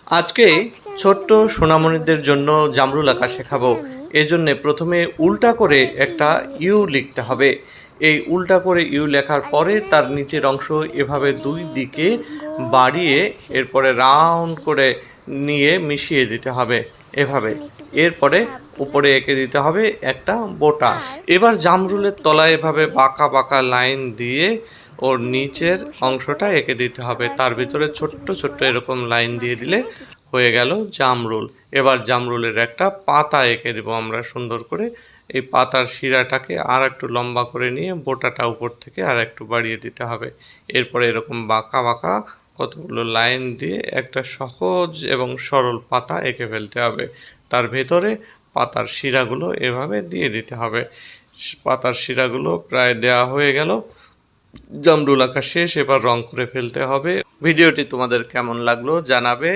আজকে ছোট্ট সোনামণিদের জন্য জামরুল আঁকা শেখাবো। এজন্যে প্রথমে উল্টা করে একটা ইউ লিখতে হবে। এই উল্টা করে ইউ লেখার পরে তার নিচের অংশ এভাবে দুই দিকে বাড়িয়ে এরপরে রাউন্ড করে নিয়ে মিশিয়ে দিতে হবে এভাবে। এরপরে উপরে এঁকে দিতে হবে একটা বোটা। এবার জামরুলের তলায় এভাবে বাঁকা বাঁকা লাইন দিয়ে ওর নিচের অংশটা এঁকে দিতে হবে। তার ভিতরে ছোট্ট ছোট্ট এরকম লাইন দিয়ে দিলে হয়ে গেল জামরুল। এবার জামরুলের একটা পাতা এঁকে দেবো আমরা সুন্দর করে। এই পাতার শিরাটাকে আর একটু লম্বা করে নিয়ে বোটাটা উপর থেকে আর একটু বাড়িয়ে দিতে হবে। এরপরে এরকম বাঁকা বাঁকা কতগুলো লাইন দিয়ে একটা সহজ এবং সরল পাতা এঁকে ফেলতে হবে। তার ভেতরে পাতার শিরাগুলো এভাবে দিয়ে দিতে হবে। পাতার শিরাগুলো প্রায় দেওয়া হয়ে গেল। জামরুল আঁকা শেষ, এবার রং করে ফেলতে হবে। ভিডিওটি তোমাদের কেমন লাগলো জানাবে।